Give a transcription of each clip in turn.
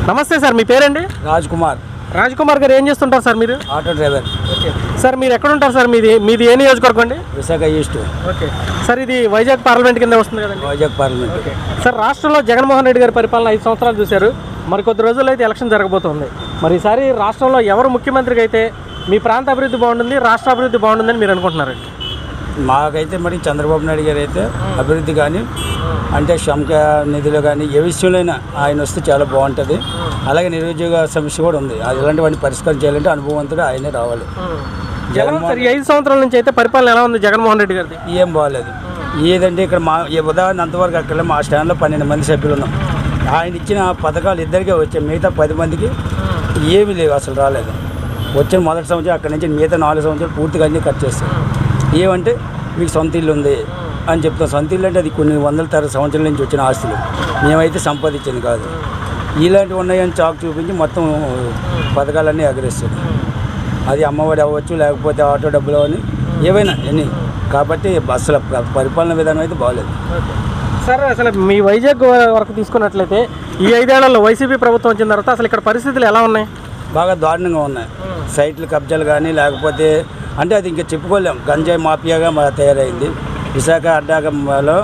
నమస్తే సార్, మీ పేరండి? రాజ్ కుమార్. రాజ్ కుమార్ గారు ఏం చేస్తుంటారు సార్ మీరు? Auto driver. ఓకే సార్, మీరు ఎక్కడ ఉంటారు సార్? మీది ఏ నియోజకవర్గం అండి? విశాఖ ఈస్ట్. ఓకే సార్, ఇది వైజాగ్ పార్లమెంట్ కింద వస్తుంది కదండి? వైజాగ్ పార్లమెంట్. ఓకే సార్, రాష్ట్రంలో జగన్మోహన్ రెడ్డి గారి పరిపాలన 5 సంవత్సరాలు చూశారు. మరి కొద్ది రోజుల్లో అయితే ఎలక్షన్ జరగబోతుంది. మరి ఈసారి రాష్ట్రంలో ఎవరు ముఖ్యమంత్రికి అయితే మీ ప్రాంత అభివృద్ధి బాగుంటుంది, రాష్ట్ర అభివృద్ధి బాగుంటుందని మీరు అనుకుంటున్నారు? మాకైతే మరి చంద్రబాబు నాయుడు గారు అయితే అభివృద్ధి కానీ అంటే శ్రమక నిధులు కానీ ఏ విషయంలో ఆయన వస్తే చాలా బాగుంటుంది. అలాగే నిరుద్యోగ సమస్య కూడా ఉంది. అది ఇలాంటివన్నీ పరిష్కారం చేయాలంటే అనుభవంతుడు ఆయనే రావాలి. జగన్మోహన్ 5 సంవత్సరాల నుంచి అయితే పరిపాలన ఎలా ఉంది జగన్మోహన్ రెడ్డి గారిది? ఏం బాగాలేదు. ఏదంటే ఇక్కడ మా ఉదాహరణ అంతవరకు అక్కడ మా స్టాండ్లో 12 మంది సభ్యులు ఉన్నాం. ఆయన ఇచ్చిన పథకాలు ఇద్దరికే వచ్చాయి, మిగతా 10 మందికి ఏమీ లేవు, అసలు రాలేదు. వచ్చిన మొదటి సంవత్సరం అక్కడి నుంచి మిగతా 4 సంవత్సరాలు పూర్తిగా అన్నీ కట్ చేస్తాం. ఏమంటే మీకు సొంత ఇల్లు ఉంది అని చెప్తాం. సొంత ఇల్లు అంటే అది కొన్ని వందల సంవత్సరాల నుంచి వచ్చిన ఆస్తులు, మేమైతే సంపాదించింది కాదు. ఇలాంటివి ఉన్నాయని చాకు చూపించి మొత్తం పథకాలన్నీ ఎగరేస్తుంది. అది అమ్మఒడి అవ్వచ్చు, లేకపోతే ఆటో డబ్బులు అని ఏవైనా ఎన్ని. కాబట్టి అసలు పరిపాలన విధానం అయితే బాగలేదు సార్. అసలు మీ వైజాగ్ వరకు తీసుకున్నట్లయితే ఈ 5 ఏళ్లలో వైసీపీ ప్రభుత్వం వచ్చిన తర్వాత అసలు ఇక్కడ పరిస్థితులు ఎలా ఉన్నాయి? బాగా దారుణంగా ఉన్నాయి. సైట్లు కబ్జాలు కానీ లేకపోతే అంటే అది ఇంకా చెప్పుకోలేం. గంజాయి మాఫియాగా తయారైంది విశాఖ అడ్డాగంలో.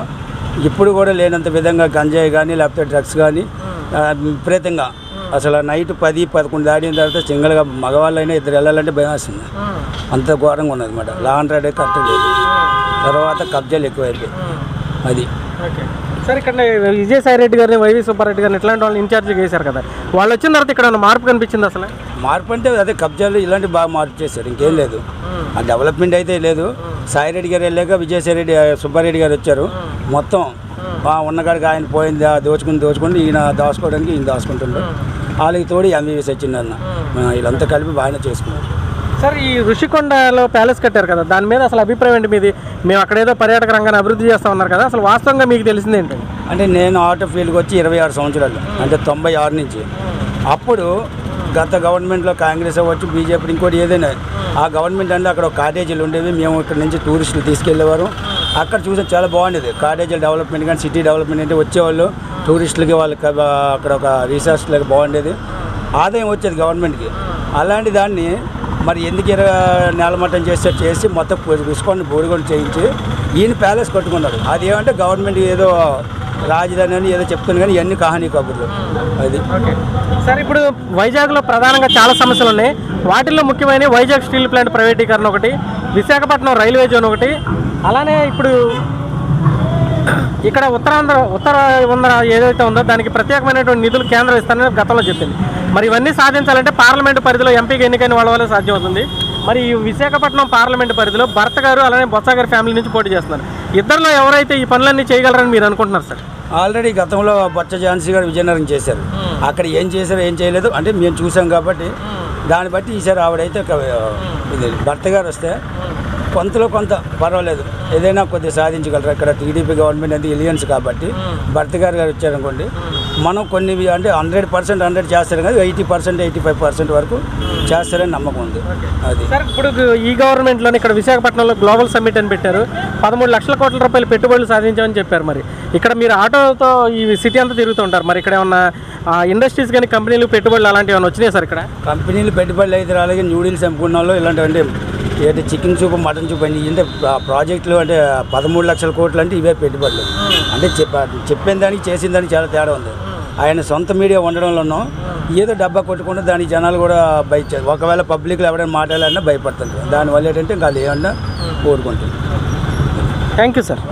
ఇప్పుడు కూడా లేనంత విధంగా గంజాయి కానీ లేకపోతే డ్రగ్స్ కానీ విపరీతంగా. అసలు నైట్ 10-11 దాటిన తర్వాత సింగిల్గా మగవాళ్ళైనా ఇద్దరు వెళ్ళాలంటే భయం వస్తుంది. అంత ఘోరంగా ఉన్నది అన్నమాట. లా అండ్ ఆర్డర్ కరెక్ట్ లేదు. తర్వాత కబ్జాలు ఎక్కువైపోయాయి. అది సార్, ఇక్కడ విజయసాయి రెడ్డి గారిని, వైవి సుబ్బారెడ్డి గారిని ఇట్లాంటి వాళ్ళని ఇన్ఛార్జ్గా చేశారు కదా, వాళ్ళు వచ్చిన తర్వాత ఇక్కడ మార్పు కనిపించింది? అసలు మార్పు అంటే అదే కబ్జాలు ఇలాంటి బాగా మార్పు చేశారు, ఇంకేం లేదు. ఆ డెవలప్మెంట్ అయితే లేదు. సాయిరెడ్డి గారు వెళ్ళాక విజయసాయి రెడ్డి సుబ్బారెడ్డి గారు వచ్చారు. మొత్తం ఉన్నగాడికి ఆయన పోయింది దోచుకుని ఈయన దాచుకోవడానికి ఈయన దాచుకుంటున్నారు. వాళ్ళకి తోడు ఎంబీబీఎస్ వచ్చిందన్న, వీళ్ళంతా కలిపి బాగానే చేసుకున్నారు. సార్, ఈ ఋషికొండలో ప్యాలెస్ కట్టారు కదా, దాని మీద అసలు అభిప్రాయం ఏంటి మీది? మేము అక్కడేదో పర్యాటక రంగాన్ని అభివృద్ధి చేస్తా ఉన్నారు కదా, అసలు వాస్తవంగా మీకు తెలిసింది ఏంటండి? అంటే నేను ఆటో ఫీల్డ్కి వచ్చి 26 సంవత్సరాలు, అంటే 96 నుంచి. అప్పుడు గత గవర్నమెంట్లో కాంగ్రెస్ అవ్వచ్చు, బీజేపీ, ఇంకోటి ఏదైనా ఆ గవర్నమెంట్ అంటే అక్కడ కాటేజీలు ఉండేవి. మేము ఇక్కడ నుంచి టూరిస్టులు తీసుకెళ్ళేవారు. అక్కడ చూసి చాలా బాగుండేది. కాటేజీల డెవలప్మెంట్ కానీ సిటీ డెవలప్మెంట్ అంటే వచ్చేవాళ్ళు టూరిస్టులకి, వాళ్ళకి అక్కడ ఒక రీసార్ట్స్లకి బాగుండేది, ఆదాయం వచ్చేది గవర్నమెంట్కి. అలాంటి దాన్ని మరి ఎందుకు నేలమట్టం చేసి మొత్తం రుషికొండ బోడిగొండ చేయించి ఈయన ప్యాలెస్ కట్టుకున్నాడు. అది ఏమంటే గవర్నమెంట్ ఏదో రాజధాని అని ఏదో చెప్తుంది, కానీ ఇవన్నీ కహానీ కబుర్లు. అది సార్, ఇప్పుడు వైజాగ్లో ప్రధానంగా చాలా సమస్యలు ఉన్నాయి. వాటిల్లో ముఖ్యమైన వైజాగ్ స్టీల్ ప్లాంట్ ప్రైవేటీకరణ ఒకటి, విశాఖపట్నం రైల్వే జోన్ ఒకటి, అలానే ఇప్పుడు ఇక్కడ ఉత్తరాంధ్ర ఏదైతే ఉందో దానికి ప్రత్యేకమైనటువంటి నిధులు కేంద్రం ఇస్తారని గతంలో చెప్పింది. మరి ఇవన్నీ సాధించాలంటే పార్లమెంటు పరిధిలో ఎంపీగా ఎన్నికైన వాళ్ళ వల్ల సాధ్యమవుతుంది. మరి ఈ విశాఖపట్నం పార్లమెంటు పరిధిలో భర్త గారు అలానే బొత్స గారి ఫ్యామిలీ నుంచి పోటీ చేస్తున్నారు. ఇద్దరిలో ఎవరైతే ఈ పనులన్నీ చేయగలరని మీరు అనుకుంటున్నారు సార్? ఆల్రెడీ గతంలో బొత్స ఝాన్సీ గారు విజయనగరం చేశారు. అక్కడ ఏం చేశారో ఏం చేయలేదు అంటే మేము చూసాం కాబట్టి దాన్ని బట్టి ఈసారి ఆవిడైతే ఇది భర్త గారు వస్తే కొంతలో కొంత పర్వాలేదు, ఏదైనా కొద్దిగా సాధించగలరు. ఇక్కడ టీడీపీ గవర్నమెంట్ అనేది ఎలియన్స్ కాబట్టి భర్త గారు వచ్చారనుకోండి, మనం కొన్ని అంటే 100% చేస్తారు కానీ 80%, 85% వరకు చేస్తారని నమ్మకం ఉంది. అది సార్, ఇప్పుడు ఈ గవర్నమెంట్లోనే ఇక్కడ విశాఖపట్నంలో గ్లోబల్ సమ్మిట్ అని పెట్టారు. 13 లక్షల కోట్ల రూపాయలు పెట్టుబడులు సాధించామని చెప్పారు. మరి ఇక్కడ మీరు ఆటోతో ఈ సిటీ అంతా తిరుగుతుంటారు. మరి ఇక్కడ ఏమన్నా ఇండస్ట్రీస్ కానీ కంపెనీలు పెట్టుబడులు అలాంటివి ఏమైనా వచ్చినాయి సార్? ఇక్కడ కంపెనీలు పెట్టుబడులు అయితే అలాగే న్యూడిల్స్ అమ్ముకున్న వాళ్ళు ఇలాంటివంటే ఏంటి చికెన్ సూప్, మటన్ సూప్ అని అంటే ప్రాజెక్టులు అంటే 13 లక్షల కోట్లు అంటే ఇవే పెట్టుబడులు. అంటే చెప్పిన దానికి చేసిన దానికి చాలా తేడా ఉంది. ఆయన సొంత మీడియా ఉండడంలోనూ ఏదో డబ్బా కొట్టుకుంటే దానికి జనాలు కూడా ఒకవేళ పబ్లిక్లో ఎవరైనా మాట్లాడాలన్నా భయపడుతుంటారు. దానివల్ల ఏంటంటే ఇంకా అది ఏమన్నా కోరుకుంటుంది. Thank you sir.